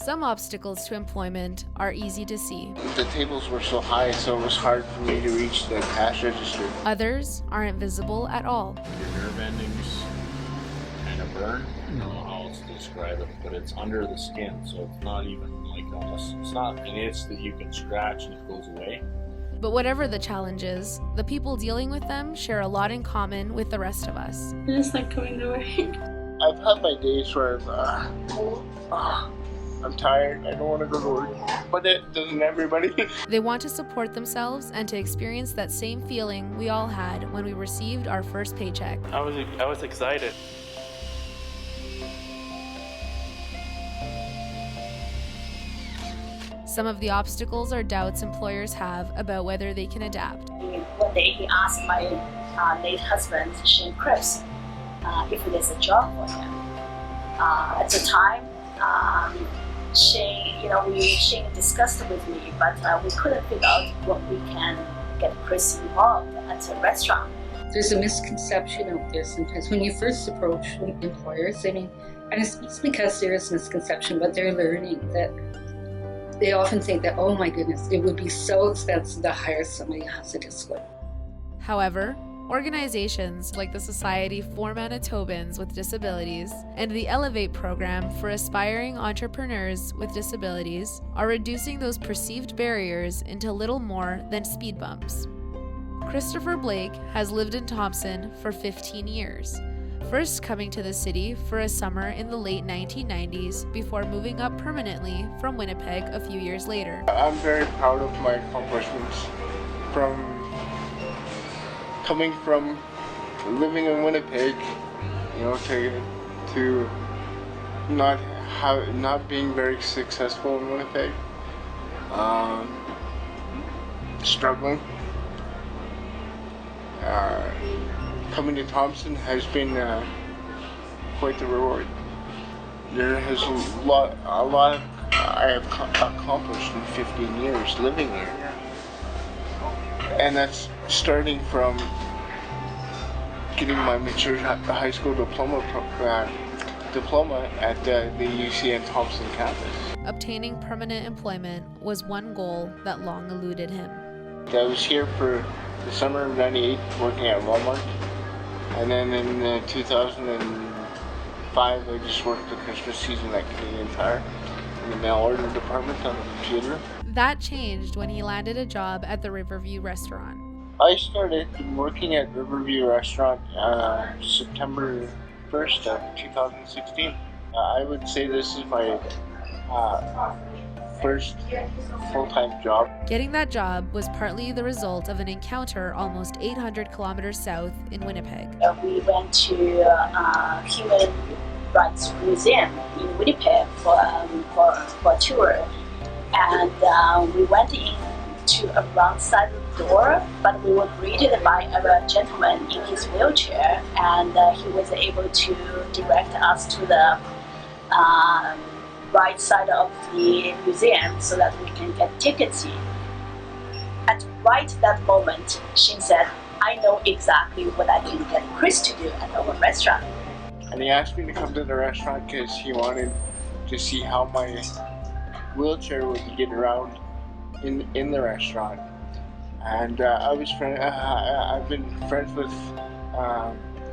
Some obstacles to employment are easy to see. The tables were so high, so it was hard for me to reach the cash register. Others aren't visible at all. Your nerve endings kind of burn. I don't know how else to describe it, but it's under the skin, so it's not even like almost, it's not an itch that you can scratch and it goes away. But whatever the challenges, the people dealing with them share a lot in common with the rest of us. I just like going to work. I've had my days where I'm tired, I don't want to go to work, but it doesn't everybody. They want to support themselves and to experience that same feeling we all had when we received our first paycheck. I was excited. Some of the obstacles or doubts employers have about whether they can adapt. One day he asked my late husband, Shane Cripps, if there's a job for him. At the time, Shane discussed with me, but we couldn't figure out what we can get Chris involved at a restaurant. There's a misconception out there sometimes when you first approach employers. And it's because there is misconception, but they're learning that they often think that, oh my goodness, it would be so expensive to hire somebody who has a disability. However, organizations like the Society for Manitobans with Disabilities and the Elevate program for aspiring entrepreneurs with disabilities are reducing those perceived barriers into little more than speed bumps. Christopher Blake has lived in Thompson for 15 years, first coming to the city for a summer in the late 1990s before moving up permanently from Winnipeg a few years later. I'm very proud of my accomplishments from coming from living in Winnipeg, to not being very successful in Winnipeg, struggling. Coming to Thompson has been quite the reward. There has a lot I have accomplished in 15 years living here, and that's starting from getting my mature high school diploma at the UCN Thompson campus. Obtaining permanent employment was one goal that long eluded him. I was here for the summer of '98 working at Walmart, and then in 2005 I just worked the Christmas season at Canadian Tire in the mail order department on the computer. That changed when he landed a job at the Riverview restaurant. I started working at Riverview Restaurant September 1st of 2016. I would say this is my first full-time job. Getting that job was partly the result of an encounter almost 800 kilometers south in Winnipeg. We went to Human Rights Museum in Winnipeg for a tour, and we went in to a wrong side of the door, but we were greeted by a gentleman in his wheelchair, and he was able to direct us to the right side of the museum so that we can get tickets in. At right that moment, Shane said, I know exactly what I can get Chris to do at our restaurant. And he asked me to come to the restaurant because he wanted to see how my wheelchair would get around in the restaurant. And I've been friends with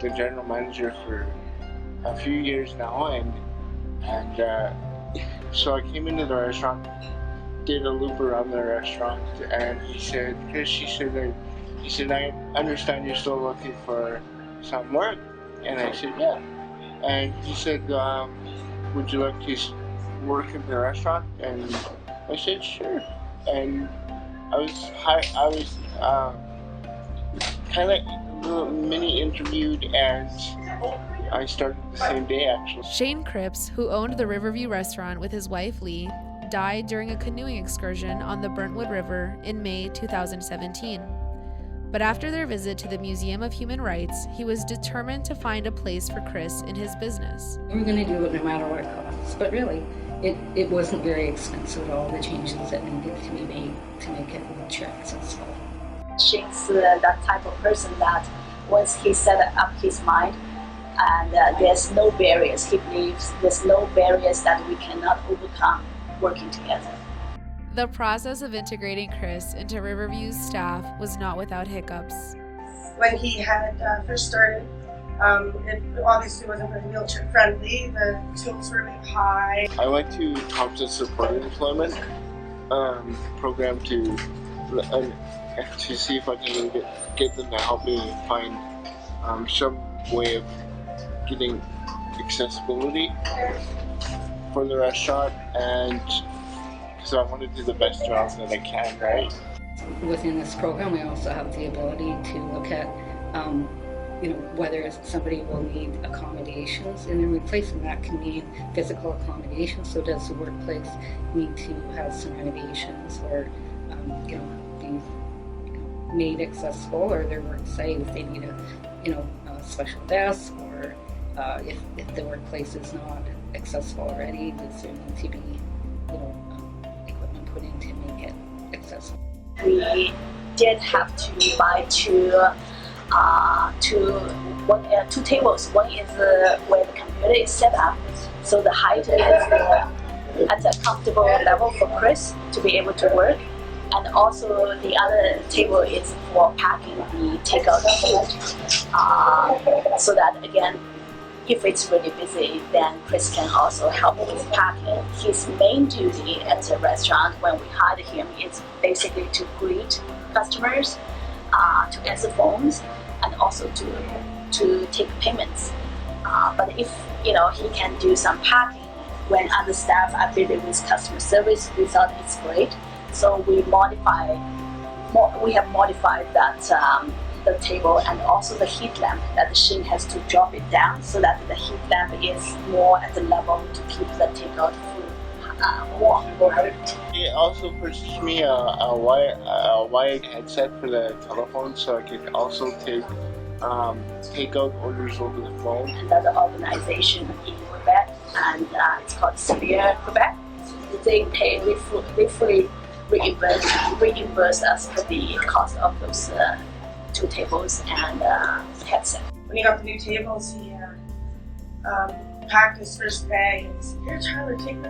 the general manager for a few years now, and so I came into the restaurant, did a loop around the restaurant, and he said, I understand you're still looking for some work. And I said, yeah. And he said, would you like to work in the restaurant? And I said, sure. And I was kind of mini interviewed, and I started the same day actually. Shane Cripps, who owned the Riverview restaurant with his wife Lee, died during a canoeing excursion on the Burntwood River in May 2017. But after their visit to the Museum of Human Rights, he was determined to find a place for Chris in his business. We were going to do it no matter what it costs, but really, it wasn't very expensive at all, the changes that needed to be made to make it wheelchair accessible. Shane's that type of person that once he set up his mind, and there's no barriers. He believes there's no barriers that we cannot overcome working together. The process of integrating Chris into Riverview's staff was not without hiccups. When he had first started, it obviously wasn't very wheelchair friendly. The tools were a bit high. I went to Thompson Supported Employment program to see if I can get them to help me find some way of getting accessibility for the restaurant, and so I want to do the best job that I can, right? Within this program, we also have the ability to look at whether somebody will need accommodations in their workplace, and that can mean physical accommodations. So does the workplace need to have some renovations or be made accessible, or their work site if they need a special desk, or if the workplace is not accessible already, does there need to be equipment put in to make it accessible? We did have to buy two tables. One is where the computer is set up, so the height is at a comfortable level for Chris to be able to work. And also the other table is for packing the takeout food, so that again, if it's really busy, then Chris can also help with packing. His main duty at the restaurant when we hired him is basically to greet customers, to answer phones, and also to take payments. But if he can do some packing when other staff are busy with customer service, we thought it's great. So we have modified that the table and also the heat lamp, that the Shin has to drop it down so that the heat lamp is more at the level to keep the takeout food warm. He also purchased me a wired headset for the telephone, so I could also take takeout orders over the phone. Another organization in Quebec, and it's called Severe Quebec. They fully reimburse us for the cost of those two tables and headset. When he got the new tables, he packed his first bag and said, "Here, Tyler, take a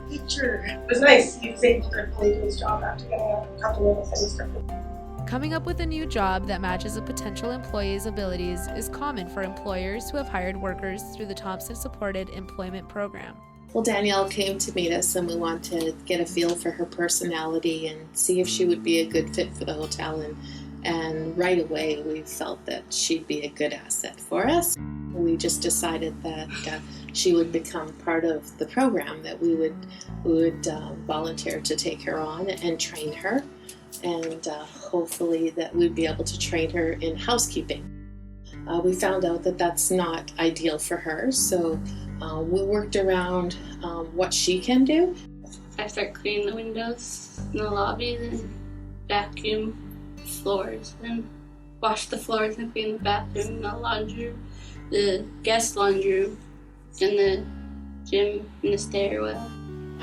picture." It was nice. He was able to fully do his job after getting a couple little things started. Coming up with a new job that matches a potential employee's abilities is common for employers who have hired workers through the Thompson Supported Employment Program. Well, Danielle came to meet us, and we wanted to get a feel for her personality and see if she would be a good fit for the hotel. And right away, we felt that she'd be a good asset for us. We just decided that she would become part of the program, that we would volunteer to take her on and train her, and hopefully that we'd be able to train her in housekeeping. We found out that that's not ideal for her, so we worked around what she can do. I start cleaning the windows in the lobby, then vacuum floors, then wash the floors and clean the bathroom, the laundry room, the guest laundry room, and the gym and the stairwell.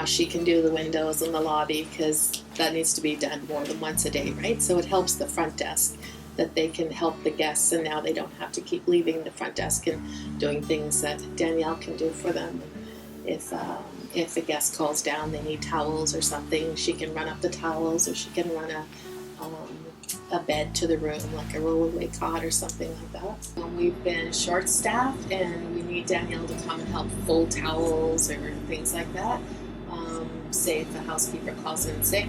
She can do the windows in the lobby because that needs to be done more than once a day, right? So it helps the front desk that they can help the guests, and now they don't have to keep leaving the front desk and doing things that Danielle can do for them. If a guest calls down, they need towels or something, she can run up the towels, or she can run a bed to the room, like a rollaway cot or something like that. We've been short-staffed, and we need Danielle to come and help fold towels or things like that. Say if a housekeeper calls in sick,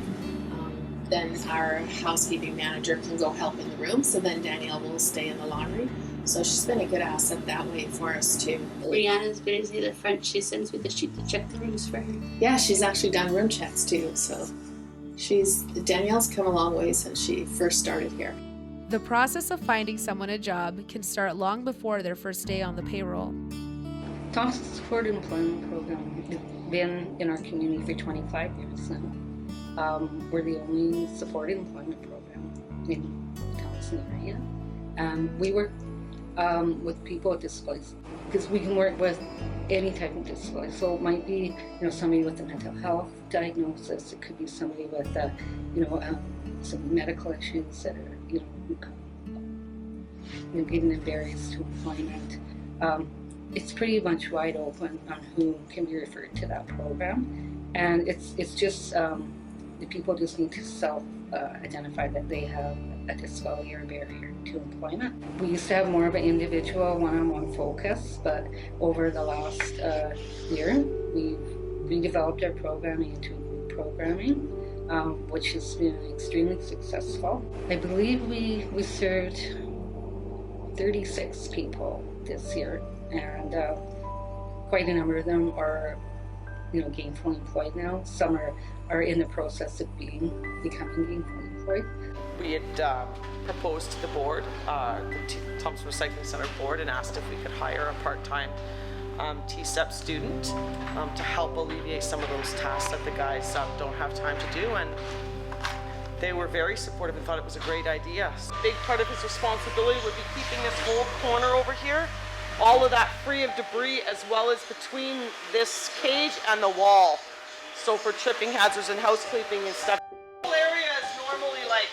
then our housekeeping manager can go help in the room, so then Danielle will stay in the laundry. So she's been a good asset that way for us too. Brianna's busy at the front. She sends me the sheet to check the rooms for her. Yeah, she's actually done room checks too, so Danielle's come a long way since she first started here. The process of finding someone a job can start long before their first day on the payroll. Thompson Supported Employment Program has been in our community for 25 years now. We're the only supported employment program in the Thompson area. We work with people with disabilities because we can work with any type of disability. So it might be somebody with a mental health diagnosis. It could be somebody with some medical issues that are getting them barriers to employment. it's pretty much wide open on who can be referred to that program, and it's just the people just need to self-identify that they have a disability or barrier to employment. We used to have more of an individual one-on-one focus, but over the last year, we've redeveloped our programming into group programming, which has been extremely successful. I believe we served 36 people this year, and quite a number of them are gainfully employed now. Some are in the process of becoming gainfully employed. We had proposed to the board, the Thompson Recycling Center board, and asked if we could hire a part-time TSEP student to help alleviate some of those tasks that the guys don't have time to do, and they were very supportive and thought it was a great idea. A big part of his responsibility would be keeping this whole corner over here, all of that free of debris, as well as between this cage and the wall. So for tripping hazards and house cleaning and stuff. The whole area is normally like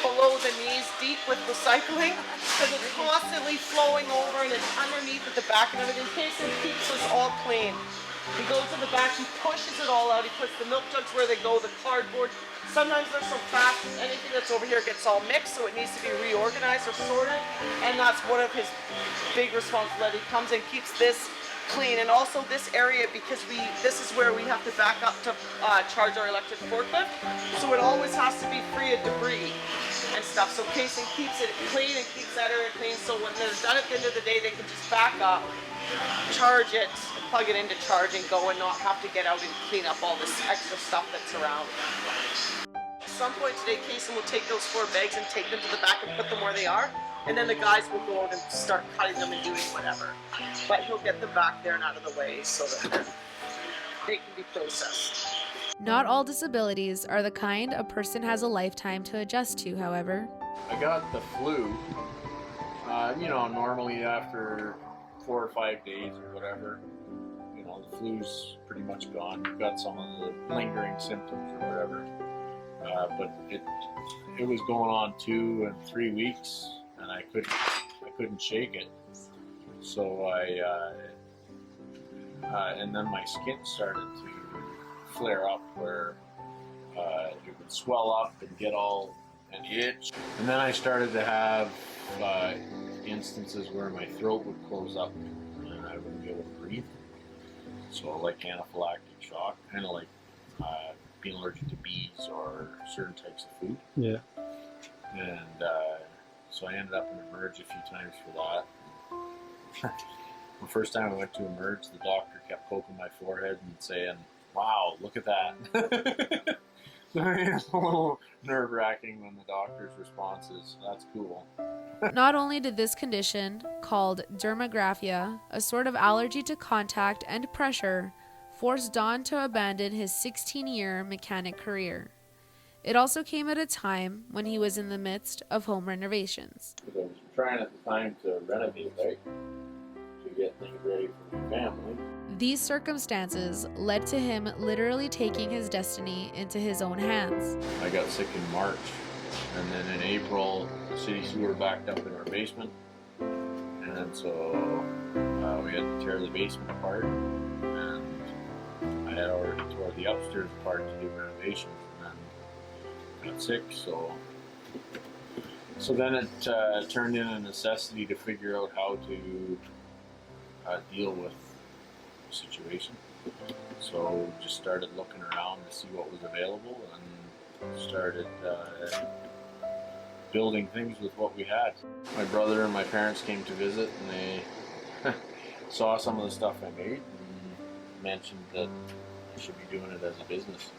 below the knees deep with recycling, because it's constantly flowing over and it's underneath at the back and everything. Jason keeps us all clean. He goes to the back, he pushes it all out, he puts the milk jugs where they go, the cardboard. Sometimes there's some cracks, anything that's over here gets all mixed, so it needs to be reorganized or sorted, and that's one of his big responsibilities. He comes and keeps this clean, and also this area, because this is where we have to back up to charge our electric forklift, so it always has to be free of debris and stuff. So Casey keeps it clean and keeps that area clean, so when they're done at the end of the day, they can just back up, charge it, plug it into charge and go, and not have to get out and clean up all this extra stuff that's around. At some point today, Casey will take those 4 bags and take them to the back and put them where they are, and then the guys will go out and start cutting them and doing whatever. But he'll get them back there and out of the way so that they can be processed. Not all disabilities are the kind a person has a lifetime to adjust to, however. I got the flu, normally after 4 or 5 days or whatever, the flu's pretty much gone. You've got some of the lingering symptoms or whatever. But it was going on 2 and 3 weeks, and I couldn't shake it. So and then my skin started to flare up where it would swell up and get all an itch. And then I started to have instances where my throat would close up and I wouldn't be able to breathe. So like anaphylactic shock, kind of like being allergic to bees or certain types of food. Yeah. And so I ended up in Emerge a few times for that. The first time I went to Emerge, the doctor kept poking my forehead and saying, "Wow, look at that." So it's a little nerve-wracking when the doctor's response is, "That's cool." Not only did this condition, called dermographia, a sort of allergy to contact and pressure, force Don to abandon his 16-year mechanic career. It also came at a time when he was in the midst of home renovations. Because I was trying at the time to renovate, right? To get things ready for my family. These circumstances led to him literally taking his destiny into his own hands. I got sick in March, and then in April, the city sewer backed up in our basement, and so we had to tear the basement apart, and I had already tore the upstairs apart to do renovations, and then got sick, so then it turned into a necessity to figure out how to deal with the situation. So just started looking around to see what was available and started building things with what we had. My brother and my parents came to visit, and they saw some of the stuff I made and mentioned that I should be doing it as a business.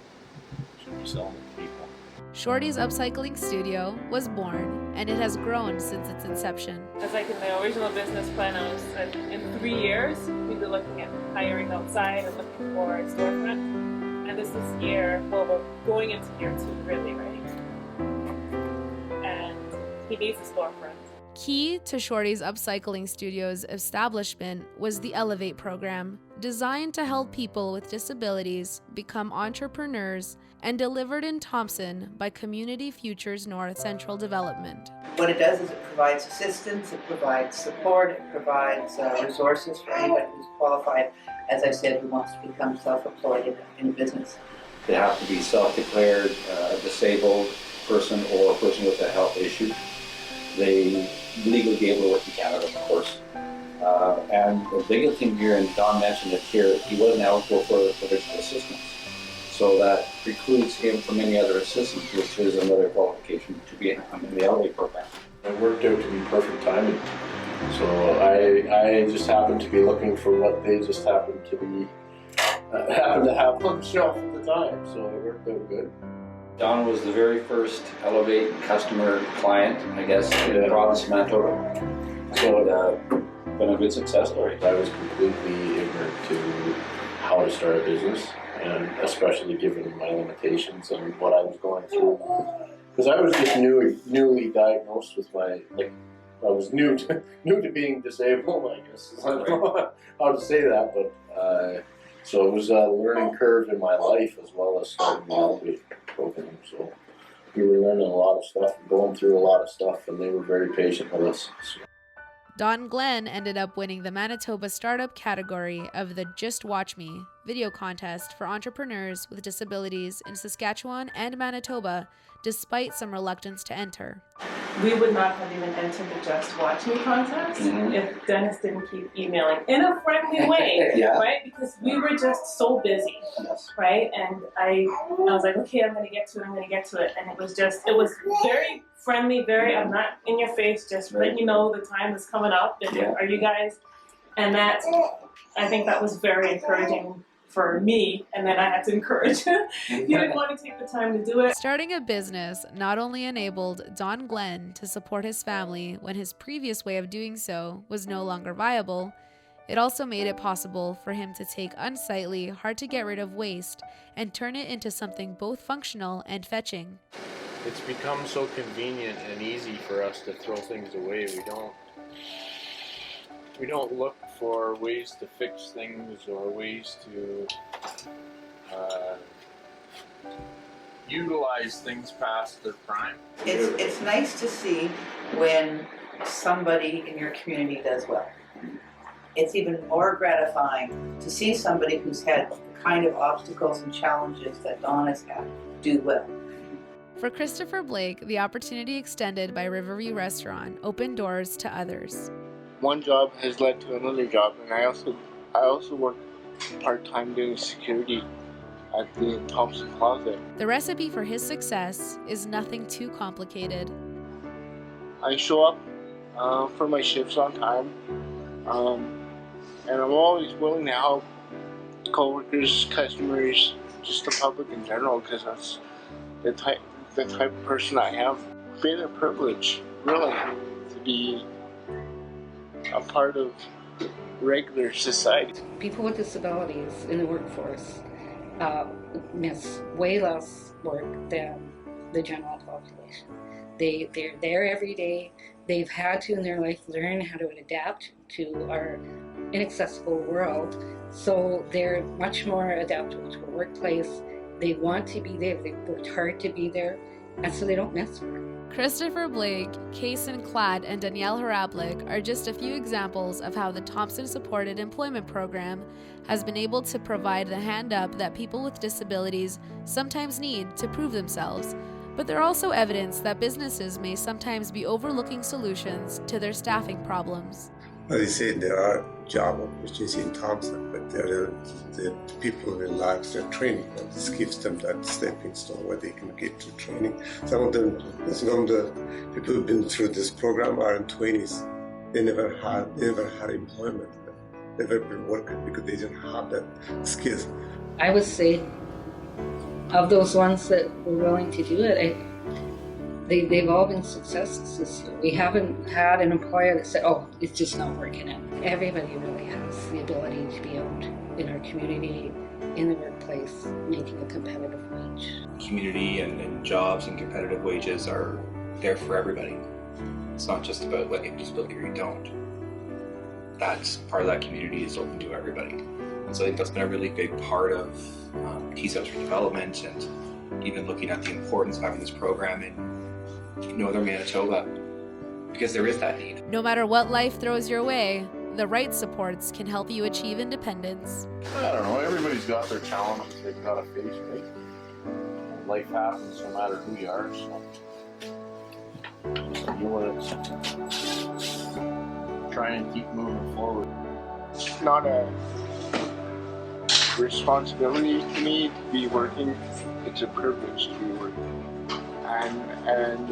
I should be selling it to people. Shorty's Upcycling Studio was born, and it has grown since its inception. As like in the original business plan, I was in 3 years, we'd be looking at hiring outside and looking for a storefront. And this is year, well, we're going into year 2 really, right? And he needs a storefront. Key to Shorty's Upcycling Studio's establishment was the Elevate program, designed to help people with disabilities become entrepreneurs and delivered in Thompson by Community Futures North Central Development. What it does is it provides assistance, it provides support, it provides resources for anybody who's qualified, as I said, who wants to become self-employed in business. They have to be self-declared disabled person or a person with a health issue. They legally be able to work in Canada, of course. And the biggest thing here, and Don mentioned it here, he wasn't eligible for provincial assistance. So that precludes him from any other assistance, which is another qualification to be in the Elevate program. It worked out to be perfect timing. So I just happened to be looking for what they just happened to have on the shelf at the time. So it worked out good. Don was the very first Elevate customer client, I guess, in the province of Manitoba. So been a good success story. I was completely ignorant to how to start a business, and especially given my limitations and what I was going through. Because I was just newly diagnosed with I was new to being disabled, I guess. I don't know how to say that, but so it was a learning curve in my life as well as starting the Elevate program. So we were learning a lot of stuff, going through a lot of stuff, and they were very patient with us. So. Don Glenn ended up winning the Manitoba Startup category of the Just Watch Me video contest for entrepreneurs with disabilities in Saskatchewan and Manitoba, despite some reluctance to enter. We would not have even entered the Just Watch Me contest if Dennis didn't keep emailing in a friendly way, right? Because we were just so busy, right? And I was like, okay, I'm going to get to it. And it was very friendly, I'm not in your face, just letting you know the time is coming up. And are you guys? And I think that was very encouraging for me, and then I had to encourage him. He didn't want to take the time to do it. Starting a business not only enabled Don Glenn to support his family when his previous way of doing so was no longer viable, it also made it possible for him to take unsightly, hard to get rid of waste and turn it into something both functional and fetching. It's become so convenient and easy for us to throw things away. We don't look for ways to fix things or ways to utilize things past their prime. It's nice to see when somebody in your community does well. It's even more gratifying to see somebody who's had the kind of obstacles and challenges that Dawn has had do well. For Christopher Blake, the opportunity extended by Riverview Restaurant opened doors to others. One job has led to another job, and I also work part-time doing security at the Thompson Closet. The recipe for his success is nothing too complicated. I show up for my shifts on time, and I'm always willing to help coworkers, customers, just the public in general, because that's the type of person I am. It's been a privilege, really, to be a part of regular society. People with disabilities in the workforce miss way less work than the general population. They're there every day. They've had to in their life learn how to adapt to our inaccessible world, so they're much more adaptable to a workplace. They want to be there, they've worked hard to be there, and so they don't miss work. Christopher Blake, Kaysen Klatt, and Danielle Harablik are just a few examples of how the Thompson-supported employment program has been able to provide the hand up that people with disabilities sometimes need to prove themselves. But they're also evidence that businesses may sometimes be overlooking solutions to their staffing problems. As I said, there are job opportunities in Thompson, but there are the people who lack their training, and this gives them that stepping stone where they can get to training. Some of the people who've been through this program are in 20s. They never had employment, never been working because they didn't have that skills. I would say, of those ones that were willing to do it, they've all been successes this year. We haven't had an employer that said, oh, it's just not working out. Everybody really has the ability to be out in our community, in the workplace, making a competitive wage. Community and jobs and competitive wages are there for everybody. It's not just about whether you have a disability or you don't. That's part of that community is open to everybody. And so I think that's been a really big part of TSEP's for development, and even looking at the importance of having this program in northern Manitoba, because there is that need. No matter what life throws your way, the right supports can help you achieve independence. I don't know, everybody's got their challenges they've got to face, right? Life happens no matter who you are, so you want to try and keep moving forward. It's not a responsibility to me to be working, it's a privilege to be working. And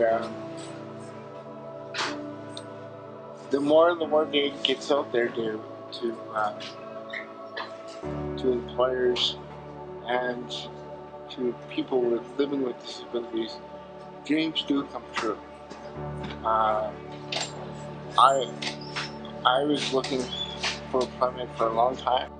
the more it gets out there to employers and to people living with disabilities, dreams do come true. I was looking for employment for a long time.